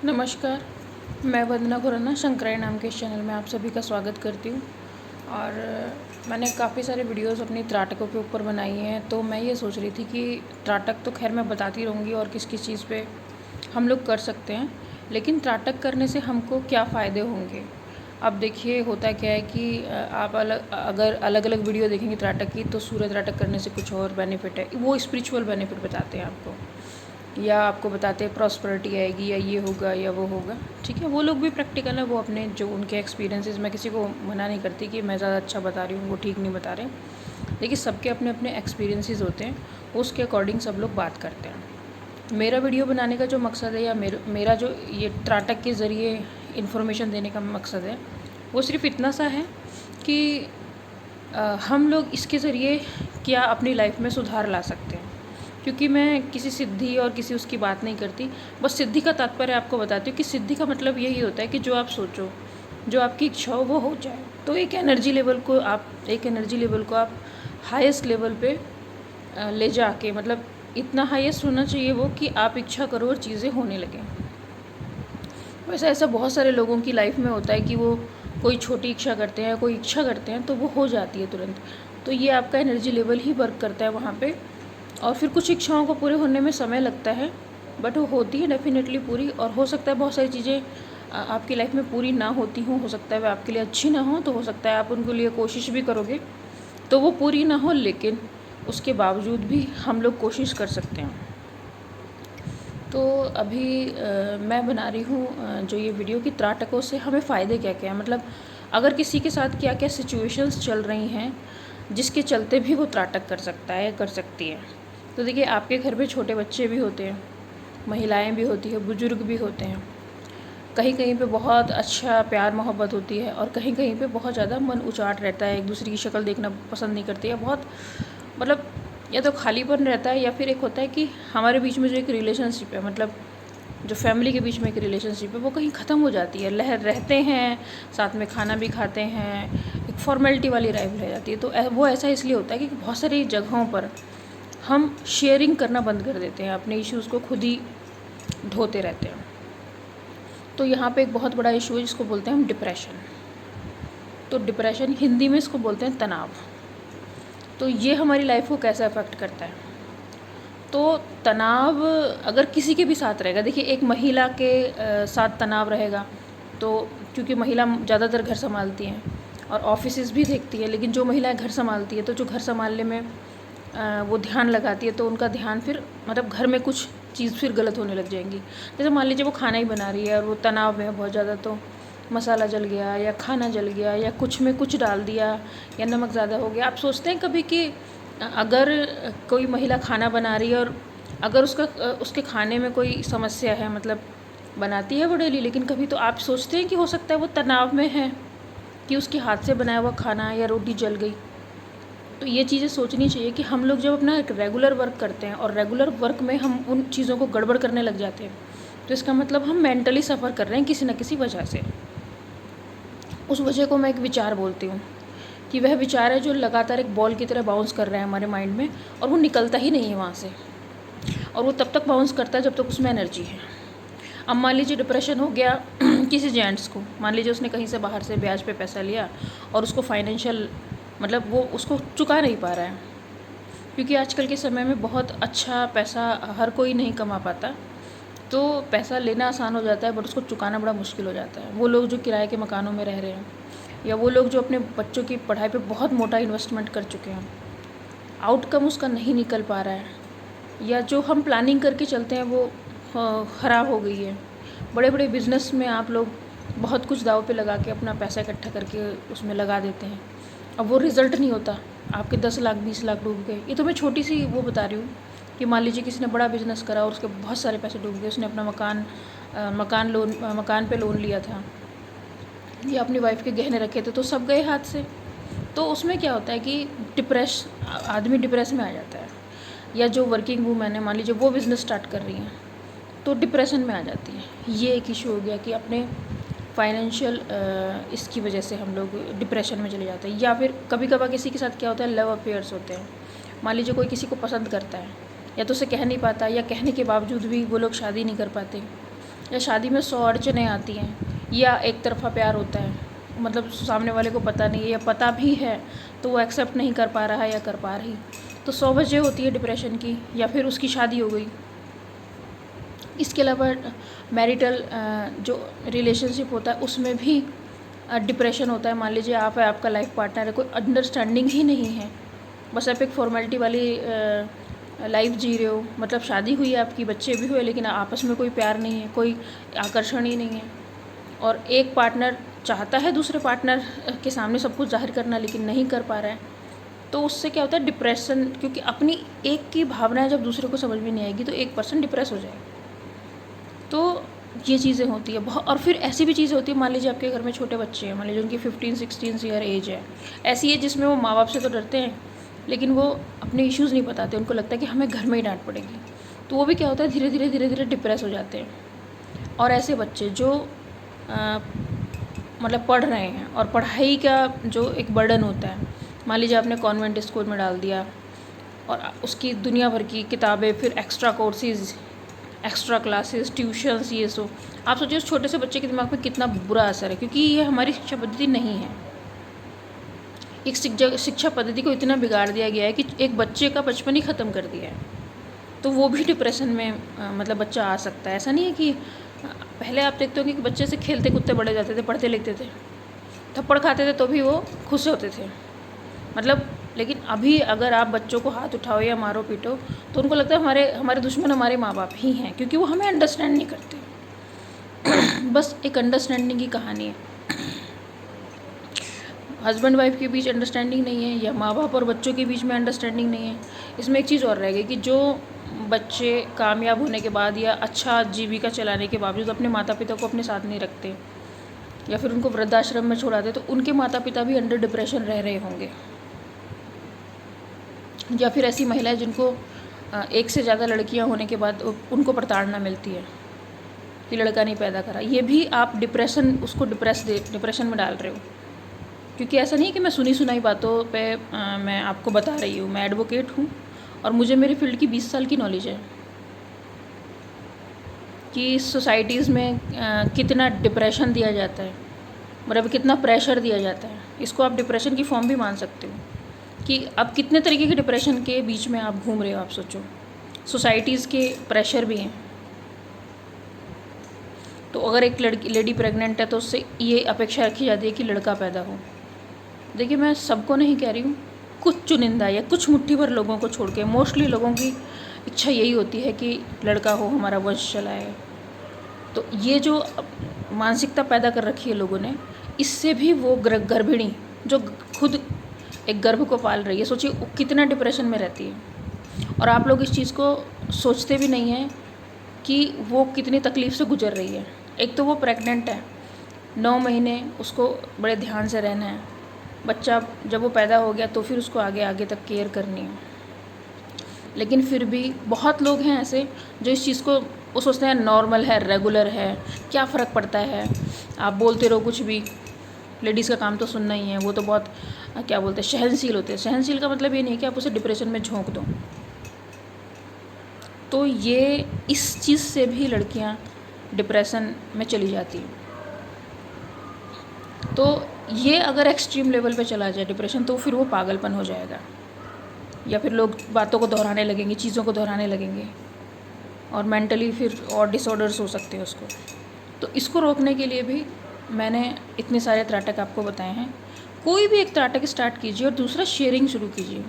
नमस्कार। मैं वंदना खुराना शंकराय नाम के इस चैनल में आप सभी का स्वागत करती हूँ। और मैंने काफ़ी सारे वीडियोस अपनी त्राटकों के ऊपर बनाई हैं। तो मैं ये सोच रही थी कि त्राटक तो खैर मैं बताती रहूँगी और किस किस चीज़ पे हम लोग कर सकते हैं, लेकिन त्राटक करने से हमको क्या फ़ायदे होंगे। अब देखिए होता क्या है कि आप अगर अलग अलग वीडियो देखेंगे त्राटक की, तो सूर्य त्राटक करने से कुछ और बेनिफिट है, वो स्पिरिचुअल बेनिफिट बताते हैं आपको, या आपको बताते हैं प्रॉस्पेरिटी आएगी या ये होगा या वो होगा। ठीक है, वो लोग भी प्रैक्टिकल है, वो अपने जो उनके एक्सपीरियंसेस, मैं किसी को मना नहीं करती कि मैं ज़्यादा अच्छा बता रही हूँ, वो ठीक नहीं बता रहे, लेकिन सबके अपने अपने एक्सपीरियंसेस होते हैं, उसके अकॉर्डिंग सब लोग बात करते हैं। मेरा वीडियो बनाने का जो मकसद है, या मेरा जो ये त्राटक के ज़रिए इन्फॉर्मेशन देने का मकसद है, वो सिर्फ इतना सा है कि हम लोग इसके ज़रिए क्या अपनी लाइफ में सुधार ला सकते हैं। क्योंकि मैं किसी सिद्धि और किसी उसकी बात नहीं करती, बस सिद्धि का तात्पर्य आपको बताती हूँ कि सिद्धि का मतलब यही होता है कि जो आप सोचो, जो आपकी इच्छा हो, वो हो जाए। तो एक एनर्जी लेवल को आप हाईएस्ट लेवल पे ले जाके, मतलब इतना हाईएस्ट होना चाहिए वो कि आप इच्छा करो और चीज़ें होने लगें। वैसे ऐसा बहुत सारे लोगों की लाइफ में होता है कि वो कोई छोटी इच्छा करते हैं, कोई इच्छा करते हैं, तो वो हो जाती है तुरंत। तो ये आपका एनर्जी लेवल ही वर्क करता है वहाँ पे। और फिर कुछ इच्छाओं को पूरे होने में समय लगता है, बट वो होती है डेफिनेटली पूरी। और हो सकता है बहुत सारी चीज़ें आपकी लाइफ में पूरी ना होती हों, हो सकता है वो आपके लिए अच्छी ना हो, तो हो सकता है आप उनके लिए कोशिश भी करोगे तो वो पूरी ना हो, लेकिन उसके बावजूद भी हम लोग कोशिश कर सकते हैं। तो अभी मैं बना रही हूँ जो ये वीडियो की त्राटकों से हमें फ़ायदे क्या क्या हैं, मतलब अगर किसी के साथ क्या क्या सिचुएशंस चल रही हैं जिसके चलते भी वो त्राटक कर सकता है, कर सकती है। तो देखिए, आपके घर पे छोटे बच्चे भी होते हैं, महिलाएं भी होती है, बुजुर्ग भी होते हैं। कहीं कहीं पे बहुत अच्छा प्यार मोहब्बत होती है, और कहीं कहीं पे बहुत ज़्यादा मन उचाट रहता है, एक दूसरे की शक्ल देखना पसंद नहीं करती है, बहुत मतलब या तो खालीपन रहता है, या फिर एक होता है कि हमारे बीच में जो एक रिलेशनशिप है, मतलब जो फैमिली के बीच में एक रिलेशनशिप है, वो कहीं ख़त्म हो जाती है। रहते हैं साथ में, खाना भी खाते हैं, एक फॉर्मेलिटी वाली लाइफ रह जाती है। तो वो ऐसा इसलिए होता है कि बहुत सारी जगहों पर हम शेयरिंग करना बंद कर देते हैं, अपने इश्यूज़ को खुद ही ढोते रहते हैं। तो यहाँ पे एक बहुत बड़ा इशू है जिसको बोलते हैं हम डिप्रेशन। तो डिप्रेशन हिंदी में इसको बोलते हैं तनाव। तो ये हमारी लाइफ को कैसे अफेक्ट करता है? तो तनाव अगर किसी के भी साथ रहेगा, देखिए एक महिला के साथ तनाव रहेगा, तो क्योंकि महिला ज़्यादातर घर संभालती हैं और ऑफिसेज भी देखती है, लेकिन जो महिलाएं घर संभालती है, तो जो घर संभालने में वो ध्यान लगाती है, तो उनका ध्यान फिर मतलब घर में कुछ चीज़ फिर गलत होने लग जाएंगी। जैसे मान लीजिए वो खाना ही बना रही है और वो तनाव में है बहुत ज़्यादा, तो मसाला जल गया या खाना जल गया या कुछ में कुछ डाल दिया या नमक ज़्यादा हो गया। आप सोचते हैं कभी कि अगर कोई महिला खाना बना रही है और अगर उसके खाने में कोई समस्या है, मतलब बनाती है वो डेली, लेकिन कभी तो आप सोचते हैं कि हो सकता है वो तनाव में है कि उसके हाथ से बनाया हुआ खाना या रोटी जल गई। तो ये चीज़ें सोचनी चाहिए कि हम लोग जब अपना एक रेगुलर वर्क करते हैं और रेगुलर वर्क में हम उन चीज़ों को गड़बड़ करने लग जाते हैं, तो इसका मतलब हम मेंटली सफ़र कर रहे हैं किसी न किसी वजह से। उस वजह को मैं एक विचार बोलती हूँ कि वह विचार है जो लगातार एक बॉल की तरह बाउंस कर रहा है हमारे माइंड में, और वो निकलता ही नहीं है वहाँ से, और वो तब तक बाउंस करता है जब तक उसमें एनर्जी है। अब मान लीजिए डिप्रेशन हो गया किसी जेंट्स को, मान लीजिए उसने कहीं से बाहर से ब्याज पे पैसा लिया और उसको फाइनेंशियल, मतलब वो उसको चुका नहीं पा रहा है, क्योंकि आजकल के समय में बहुत अच्छा पैसा हर कोई नहीं कमा पाता। तो पैसा लेना आसान हो जाता है, बट उसको चुकाना बड़ा मुश्किल हो जाता है। वो लोग जो किराए के मकानों में रह रहे हैं, या वो लोग जो अपने बच्चों की पढ़ाई पे बहुत मोटा इन्वेस्टमेंट कर चुके हैं, आउटकम उसका नहीं निकल पा रहा है, या जो हम प्लानिंग करके चलते हैं वो ख़राब हो गई है। बड़े बड़े बिज़नेस में आप लोग बहुत कुछ दाव पे लगा के अपना पैसा इकट्ठा करके उसमें लगा देते हैं, अब वो रिज़ल्ट नहीं होता, आपके 10 लाख 20 लाख डूब गए। ये तो मैं छोटी सी वो बता रही हूँ कि मान लीजिए किसी ने बड़ा बिज़नेस करा और उसके बहुत सारे पैसे डूब गए, उसने अपना मकान पे लोन लिया था, या अपनी वाइफ के गहने रखे थे, तो सब गए हाथ से। तो उसमें क्या होता है कि आदमी डिप्रेस में आ जाता है। या जो वर्किंग वूमेन है, मान लीजिए वो बिज़नेस स्टार्ट कर रही हैं, तो डिप्रेशन में आ जाती है। ये एक इशू हो गया कि अपने फाइनेंशियल इसकी वजह से हम लोग डिप्रेशन में चले जाते हैं। या फिर कभी कभार किसी के साथ क्या होता है, लव अफेयर्स होते हैं। मान लीजिए कोई किसी को पसंद करता है, या तो उसे कह नहीं पाता, या कहने के बावजूद भी वो लोग शादी नहीं कर पाते, या शादी में 100 अड़चनें आती हैं, या एक तरफ़ा प्यार होता है, मतलब सामने वाले को पता नहीं है या पता भी है तो वो एक्सेप्ट नहीं कर पा रहा है या कर पा रही, तो 100 वजह होती है डिप्रेशन की, या फिर उसकी शादी हो गई। इसके अलावा मैरिटल जो रिलेशनशिप होता है उसमें भी डिप्रेशन होता है। मान लीजिए आप है, आपका लाइफ पार्टनर है, कोई अंडरस्टैंडिंग ही नहीं है, बस आप एक फॉर्मेलिटी वाली लाइफ जी रहे हो, मतलब शादी हुई है आपकी, बच्चे भी हुए, लेकिन आपस में कोई प्यार नहीं है, कोई आकर्षण ही नहीं है। और एक पार्टनर चाहता है दूसरे पार्टनर के सामने सब कुछ जाहिर करना, लेकिन नहीं कर पा रहा है, तो उससे क्या होता है डिप्रेशन, क्योंकि अपनी एक की भावनाएं जब दूसरे को समझ में नहीं आएगी तो एक पर्सन डिप्रेस हो जाएगा। तो ये चीज़ें होती है बहुत। और फिर ऐसी भी चीज़ें होती है, मान लीजिए आपके घर में छोटे बच्चे हैं, मान लीजिए उनकी 15-16 ईयर एज है, ऐसी है जिसमें वो माँ बाप से तो डरते हैं, लेकिन वो अपने इश्यूज़ नहीं बताते, उनको लगता है कि हमें घर में ही डांट पड़ेगी, तो वो भी क्या होता है धीरे धीरे डिप्रेस हो जाते हैं। और ऐसे बच्चे जो मतलब पढ़ रहे हैं और पढ़ाई का जो एक बर्डन होता है, मान लीजिए आपने कॉन्वेंट स्कूल में डाल दिया और उसकी दुनिया भर की किताबें, फिर extra courses, extra classes, tuitions, ये सो, आप सोचिए उस छोटे से बच्चे के दिमाग में कितना बुरा असर है, क्योंकि ये हमारी शिक्षा पद्धति नहीं है। एक शिक्षा पद्धति को इतना बिगाड़ दिया गया है कि एक बच्चे का बचपन ही ख़त्म कर दिया है, तो वो भी डिप्रेशन में मतलब बच्चा आ सकता है। ऐसा नहीं है कि पहले आप देखते हो कि बच्चे से खेलते कूदते बड़े जाते थे, पढ़ते लिखते थे, थप्पड़ खाते थे तो भी वो खुश होते थे, मतलब। लेकिन अभी अगर आप बच्चों को हाथ उठाओ या मारो पीटो तो उनको लगता है हमारे दुश्मन हमारे माँ बाप ही हैं, क्योंकि वो हमें अंडरस्टैंड नहीं करते। बस एक अंडरस्टैंडिंग की कहानी है, हस्बैंड वाइफ के बीच अंडरस्टैंडिंग नहीं है, या माँ बाप और बच्चों के बीच में अंडरस्टैंडिंग नहीं है। इसमें एक चीज़ और रह गई कि जो बच्चे कामयाब होने के बाद या अच्छा जीविका चलाने के बावजूद अपने माता पिता को अपने साथ नहीं रखते या फिर उनको वृद्धाश्रम में छोड़ाते, तो उनके माता पिता भी अंडर डिप्रेशन रह रहे होंगे। या फिर ऐसी महिलाएं जिनको एक से ज़्यादा लड़कियां होने के बाद उनको प्रताड़ना मिलती है कि लड़का नहीं पैदा करा, ये भी आप उसको डिप्रेशन में डाल रहे हो। क्योंकि ऐसा नहीं है कि मैं सुनी सुनाई बातों पे मैं आपको बता रही हूँ, मैं एडवोकेट हूँ और मुझे मेरे फील्ड की 20 साल की नॉलेज है कि सोसाइटीज़ में कितना डिप्रेशन दिया जाता है, मतलब कितना प्रेशर दिया जाता है। इसको आप डिप्रेशन की फॉर्म भी मान सकते हो कि अब कितने तरीके के डिप्रेशन के बीच में आप घूम रहे हो। आप सोचो, सोसाइटीज़ के प्रेशर भी हैं। तो अगर एक लेडी प्रेग्नेंट है तो उससे ये अपेक्षा रखी जाती है कि लड़का पैदा हो। देखिए, मैं सबको नहीं कह रही हूँ, कुछ चुनिंदा या कुछ मुट्ठी भर लोगों को छोड़ के मोस्टली लोगों की इच्छा यही होती है कि लड़का हो, हमारा वंश चलाए। तो ये जो मानसिकता पैदा कर रखी है लोगों ने, इससे भी वो गर्भिणी जो खुद एक गर्भ को पाल रही है, सोचिए कितना डिप्रेशन में रहती है। और आप लोग इस चीज़ को सोचते भी नहीं हैं कि वो कितनी तकलीफ़ से गुजर रही है। एक तो वो प्रेग्नेंट है, 9 महीने उसको बड़े ध्यान से रहना है, बच्चा जब वो पैदा हो गया तो फिर उसको आगे तक केयर करनी है। लेकिन फिर भी बहुत लोग हैं ऐसे जो इस चीज़ को वो सोचते हैं नॉर्मल है, रेगुलर है, क्या फ़र्क पड़ता है, आप बोलते रहो कुछ भी, लेडीज़ का काम तो सुनना ही है, वो तो बहुत क्या बोलते हैं सहनशील होते हैं। सहनशील का मतलब ये नहीं कि आप उसे डिप्रेशन में झोंक दो। तो ये इस चीज़ से भी लड़कियां डिप्रेशन में चली जाती हैं। तो ये अगर एक्सट्रीम लेवल पे चला जाए डिप्रेशन, तो फिर वो पागलपन हो जाएगा, या फिर लोग बातों को दोहराने लगेंगे, चीज़ों को दोहराने लगेंगे, और मेंटली फिर और डिसऑर्डर्स हो सकते हैं उसको। तो इसको रोकने के लिए भी मैंने इतने सारे त्राटक आपको बताए हैं। कोई भी एक त्राटक स्टार्ट कीजिए और दूसरा शेयरिंग शुरू कीजिए।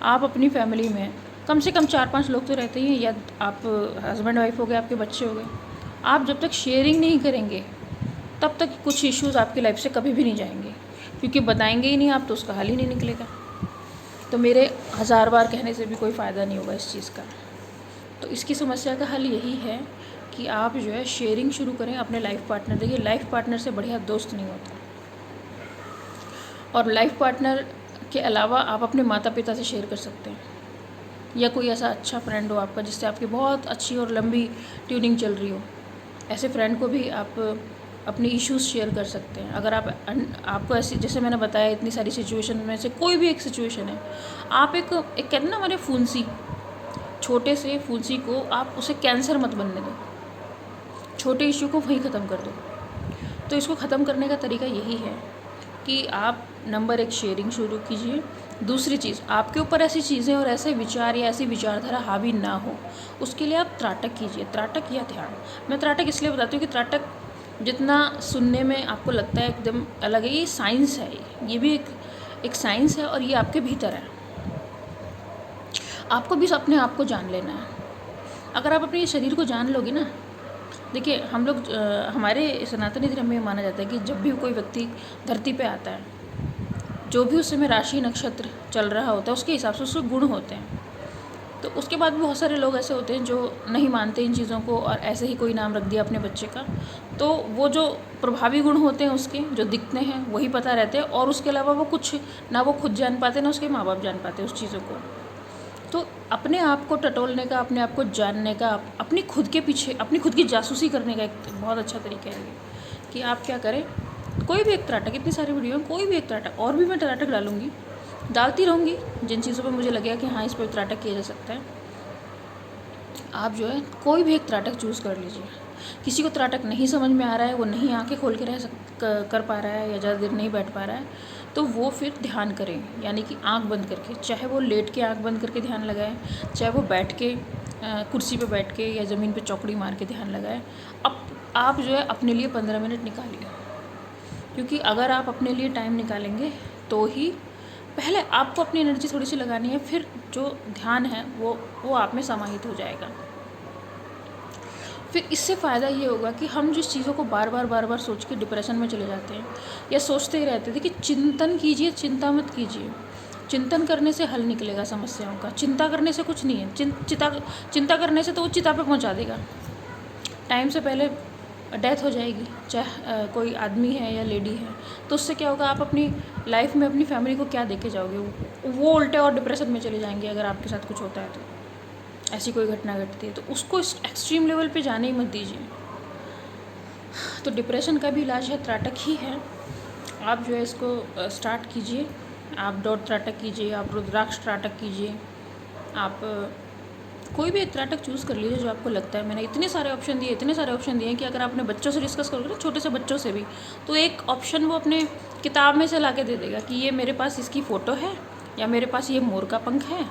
आप अपनी फैमिली में कम से कम 4-5 लोग तो रहते ही हैं, या आप हस्बैंड वाइफ हो गए, आपके बच्चे हो गए। आप जब तक शेयरिंग नहीं करेंगे तब तक कुछ इश्यूज़ आपकी लाइफ से कभी भी नहीं जाएंगे, क्योंकि बताएंगे ही नहीं आप तो उसका हल ही नहीं निकलेगा। तो मेरे 1000 बार कहने से भी कोई फ़ायदा नहीं होगा इस चीज़ का। तो इसकी समस्या का हल यही है कि आप जो है शेयरिंग शुरू करें अपने लाइफ पार्टनर। देखिए, लाइफ पार्टनर से बढ़िया दोस्त नहीं होता। और लाइफ पार्टनर के अलावा आप अपने माता पिता से शेयर कर सकते हैं, या कोई ऐसा अच्छा फ्रेंड हो आपका जिससे आपकी बहुत अच्छी और लंबी ट्यूनिंग चल रही हो। ऐसे फ्रेंड को भी आप अपनी इश्यूज़ शेयर कर सकते हैं। अगर आपको ऐसी, जैसे मैंने बताया, इतनी सारी सिचुएशन में से कोई भी एक सिचुएशन है, आप एक कहते हैं ना हमारे फुंसी, छोटे से फुंसी को आप उसे कैंसर मत बनने दो। छोटे इश्यू को वहीं ख़त्म कर दो। तो इसको ख़त्म करने का तरीका यही है कि आप नंबर 1 शेयरिंग शुरू कीजिए। दूसरी चीज़, आपके ऊपर ऐसी चीज़ें और ऐसे विचार या ऐसी विचारधारा हावी ना हो, उसके लिए आप त्राटक कीजिए, त्राटक या ध्यान। मैं त्राटक इसलिए बताती हूँ कि त्राटक जितना सुनने में आपको लगता है एकदम अलग है, ये साइंस है, ये भी एक साइंस है और ये आपके भीतर है। आपको भी अपने आप को जान लेना है। अगर आप अपने शरीर को जान लोगे ना, देखिए हम लोग हमारे सनातनी धर्म में माना जाता है कि जब भी कोई व्यक्ति धरती पे आता है, जो भी उस समय राशि नक्षत्र चल रहा होता है उसके हिसाब से उसके गुण होते हैं। तो उसके बाद भी बहुत सारे लोग ऐसे होते हैं जो नहीं मानते इन चीज़ों को और ऐसे ही कोई नाम रख दिया अपने बच्चे का। तो वो जो प्रभावी गुण होते हैं उसके जो दिखते हैं वही पता रहते हैं, और उसके अलावा वो कुछ ना वो खुद जान पाते ना उसके माँ बाप जान पाते उस चीज़ों को। तो अपने आप को टटोलने का, अपने आप को जानने का, अपनी खुद के पीछे अपनी खुद की जासूसी करने का एक बहुत अच्छा तरीका है ये कि आप क्या करें, कोई भी एक त्राटक, इतनी सारी वीडियो में कोई भी एक त्राटक, और भी मैं त्राटक डालती रहूँगी जिन चीज़ों पे मुझे लगेगा कि हाँ इस पर त्राटक किया जा सकता है। आप जो है कोई भी एक त्राटक चूज़ कर लीजिए। किसी को त्राटक नहीं समझ में आ रहा है, वो नहीं आंखें खोल के कर पा रहा है या ज़्यादा देर नहीं बैठ पा रहा है, तो वो फिर ध्यान करें, यानी कि आंख बंद करके, चाहे वो लेट के आंख बंद करके ध्यान लगाए, चाहे वो बैठ के कुर्सी पे बैठ के या ज़मीन पे चौकड़ी मार के ध्यान लगाए। अब आप जो है अपने लिए 15 मिनट निकालिए, क्योंकि अगर आप अपने लिए टाइम निकालेंगे तो ही पहले आपको अपनी एनर्जी थोड़ी सी लगानी है, फिर जो ध्यान है वो आप में समाहित हो जाएगा। फिर इससे फ़ायदा ये होगा कि हम जिस चीज़ों को बार बार सोच के डिप्रेशन में चले जाते हैं या सोचते ही रहते थे कि चिंतन कीजिए, चिंता मत कीजिए। चिंतन करने से हल निकलेगा समस्याओं का, चिंता करने से कुछ नहीं है। चिंता करने से तो वो चिता पे पहुंचा देगा, टाइम से पहले डेथ हो जाएगी, चाहे कोई आदमी है या लेडी है। तो उससे क्या होगा, आप अपनी लाइफ में अपनी फैमिली को क्या देके जाओगे, वो उल्टे और डिप्रेशन में चले जाएंगे। अगर आपके साथ कुछ होता है तो ऐसी कोई घटना घटती है तो उसको इस एक्सट्रीम लेवल पे जाने ही मत दीजिए। तो डिप्रेशन का भी इलाज है त्राटक ही है। आप जो है इसको स्टार्ट कीजिए, आप डॉट त्राटक कीजिए, आप रुद्राक्ष त्राटक कीजिए, आप कोई भी एक त्राटक चूज़ कर लीजिए जो आपको लगता है। मैंने इतने सारे ऑप्शन दिए कि अगर आप अपने बच्चों से डिस्कस करोगे ना, छोटे से बच्चों से भी, तो एक ऑप्शन वो अपने किताब में से ला के दे देगा कि ये मेरे पास इसकी फ़ोटो है, या मेरे पास ये मोर का पंख है,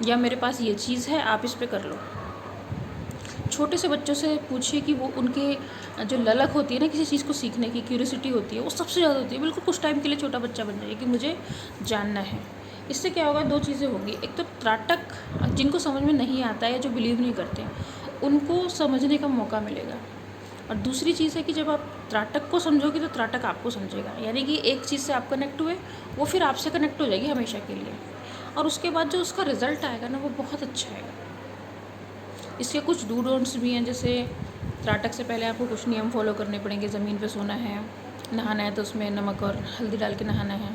या मेरे पास ये चीज़ है, आप इस पर कर लो। छोटे से बच्चों से पूछिए कि वो उनके जो ललक होती है ना किसी चीज़ को सीखने की, क्यूरियोसिटी होती है, वो सबसे ज़्यादा होती है। बिल्कुल कुछ टाइम के लिए छोटा बच्चा बन जाए कि मुझे जानना है। इससे क्या होगा, 2 चीज़ें होंगी। एक तो त्राटक जिनको समझ में नहीं आता है, जो बिलीव नहीं करते, उनको समझने का मौका मिलेगा। और दूसरी चीज़ है कि जब आप त्राटक को समझोगे तो त्राटक आपको समझेगा, यानी कि एक चीज़ से आप कनेक्ट हुए, वो फिर आपसे कनेक्ट हो जाएगी हमेशा के लिए। और उसके बाद जो उसका रिज़ल्ट आएगा ना, वो बहुत अच्छा आएगा। इसके कुछ डू डोंट्स भी हैं, जैसे त्राटक से पहले आपको कुछ नियम फॉलो करने पड़ेंगे। ज़मीन पे सोना है, नहाना है तो उसमें नमक और हल्दी डाल के नहाना है,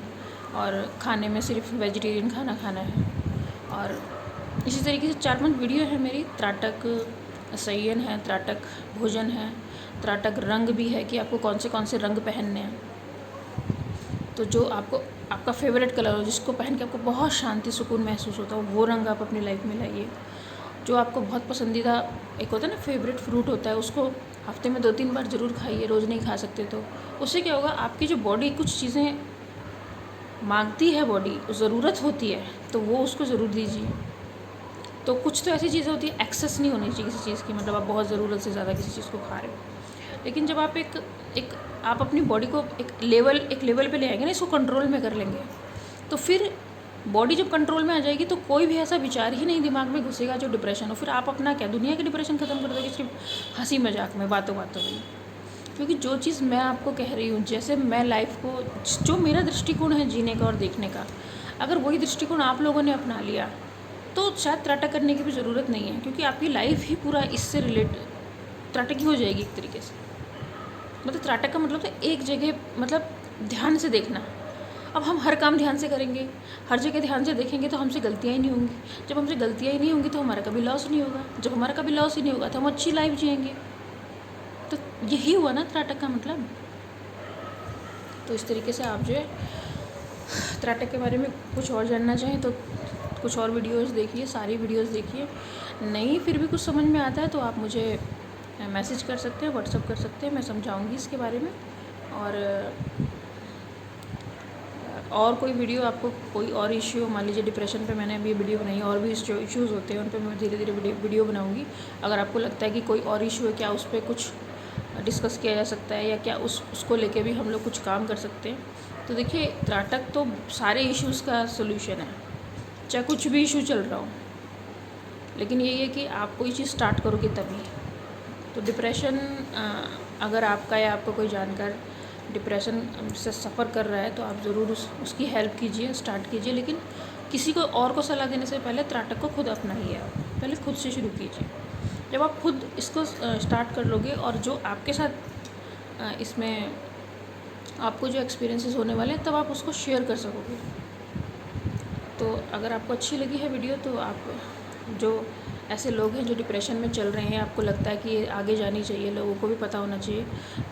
और खाने में सिर्फ वेजिटेरियन खाना खाना है। और इसी तरीके से 4-5 वीडियो है मेरी। त्राटक संयन है, त्राटक भोजन है, त्राटक रंग भी है कि आपको कौन से रंग पहनने हैं। तो जो आपका फेवरेट कलर हो, जिसको पहन के आपको बहुत शांति सुकून महसूस होता हो, वो रंग आप अपनी लाइफ में लाइए। जो आपको बहुत पसंदीदा एक होता है ना फेवरेट फ्रूट होता है, उसको हफ्ते में 2-3 बार ज़रूर खाइए, रोज़ नहीं खा सकते तो। उससे क्या होगा, आपकी जो बॉडी कुछ चीज़ें मांगती है, बॉडी ज़रूरत होती है, तो वो उसको ज़रूर दीजिए। तो कुछ तो ऐसी चीज़ें होती है, एक्सेस नहीं होनी चाहिए किसी चीज़ की, मतलब आप बहुत ज़रूरत से ज़्यादा किसी चीज़ को खा रहे हो। लेकिन जब आप आप अपनी बॉडी को एक लेवल पे ले आएंगे ना, इसको कंट्रोल में कर लेंगे, तो फिर बॉडी जब कंट्रोल में आ जाएगी तो कोई भी ऐसा विचार ही नहीं दिमाग में घुसेगा जो डिप्रेशन हो। फिर आप अपना क्या दुनिया के डिप्रेशन ख़त्म कर दोगे सिर्फ हंसी मजाक में, बातों में। क्योंकि जो चीज़ मैं आपको कह रही हूँ, जैसे मैं लाइफ को, जो मेरा दृष्टिकोण है जीने का और देखने का, अगर वही दृष्टिकोण आप लोगों ने अपना लिया तो शायद त्राटक करने की भी ज़रूरत नहीं है, क्योंकि आपकी लाइफ ही पूरा इससे त्राटक ही हो जाएगी एक तरीके से। मतलब त्राटक का मतलब तो एक जगह, मतलब ध्यान से देखना। अब हम हर काम ध्यान से करेंगे, हर जगह ध्यान से देखेंगे तो हमसे गलतियाँ ही नहीं होंगी। जब हमसे गलतियाँ ही नहीं होंगी तो हमारा कभी लॉस नहीं होगा। जब हमारा कभी लॉस ही नहीं होगा तो हम अच्छी लाइफ जिएंगे। तो यही हुआ ना त्राटक का मतलब। तो इस तरीके से आप जो है त्राटक के बारे में कुछ और जानना चाहें तो कुछ और वीडियोस देखिए, सारी वीडियोस देखिए। नहीं फिर भी कुछ समझ में आता है तो आप मुझे मैसेज कर सकते हैं, व्हाट्सअप कर सकते हैं, मैं समझाऊंगी इसके बारे में। और कोई वीडियो आपको कोई और इश्यू, मान लीजिए डिप्रेशन पे मैंने अभी वीडियो बनाई, और भी जो इश्यूज़ होते हैं उन पे मैं धीरे धीरे वीडियो बनाऊंगी। अगर आपको लगता है कि कोई और इशू है, क्या उस पर कुछ डिस्कस किया जा सकता है, या क्या उसको लेके भी हम लोग कुछ काम कर सकते हैं। तो देखिए, त्राटक तो सारे इश्यूज़ का सोल्यूशन है, चाहे कुछ भी इशू चल रहा हो। लेकिन यही है कि आप कोई चीज़ स्टार्ट करोगे तभी। तो डिप्रेशन, अगर आपका या आपका कोई जानकार डिप्रेशन से सफ़र कर रहा है तो आप ज़रूर उसकी हेल्प कीजिए, स्टार्ट कीजिए। लेकिन किसी को और को सलाह देने से पहले त्राटक को खुद अपनाइए। आप पहले खुद से शुरू कीजिए। जब आप खुद इसको स्टार्ट कर लोगे, और जो आपके साथ इसमें आपको जो एक्सपीरियंसेस होने वाले हैं, तब आप उसको शेयर कर सकोगे। तो अगर आपको अच्छी लगी है वीडियो, तो आप जो ऐसे लोग हैं जो डिप्रेशन में चल रहे हैं, आपको लगता है कि ये आगे जानी चाहिए, लोगों को भी पता होना चाहिए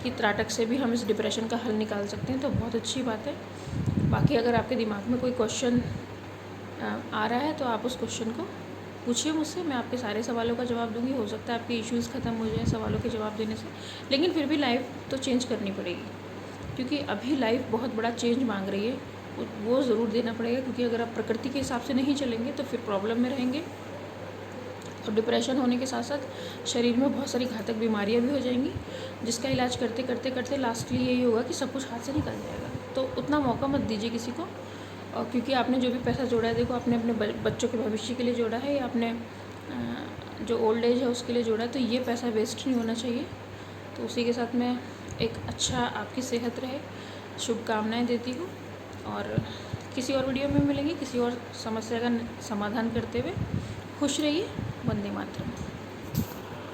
कि त्राटक से भी हम इस डिप्रेशन का हल निकाल सकते हैं, तो बहुत अच्छी बात है। बाकी अगर आपके दिमाग में कोई क्वेश्चन आ रहा है तो आप उस क्वेश्चन को पूछिए मुझसे, मैं आपके सारे सवालों का जवाब दूंगी। हो सकता है आपके इश्यूज़ ख़त्म हो जाए सवालों के जवाब देने से, लेकिन फिर भी लाइफ तो चेंज करनी पड़ेगी, क्योंकि अभी लाइफ बहुत बड़ा चेंज मांग रही है। वो ज़रूर देना पड़ेगा, क्योंकि अगर आप प्रकृति के हिसाब से नहीं चलेंगे तो फिर प्रॉब्लम में रहेंगे। और डिप्रेशन होने के साथ साथ शरीर में बहुत सारी घातक बीमारियां भी हो जाएंगी, जिसका इलाज करते करते करते लास्टली यही होगा कि सब कुछ हाथ से निकल जाएगा। तो उतना मौका मत दीजिए किसी को, और क्योंकि आपने जो भी पैसा जोड़ा है, देखो आपने अपने बच्चों के भविष्य के लिए जोड़ा है, या आपने जो ओल्ड एज है उसके लिए जोड़ा है, तो ये पैसा वेस्ट नहीं होना चाहिए। तो उसी के साथ मैं एक अच्छा आपकी सेहत रहे, शुभकामनाएँ देती हूँ। और किसी और वीडियो में मिलेंगे किसी और समस्या का समाधान करते हुए। खुश रहिए। वंदे मातरम।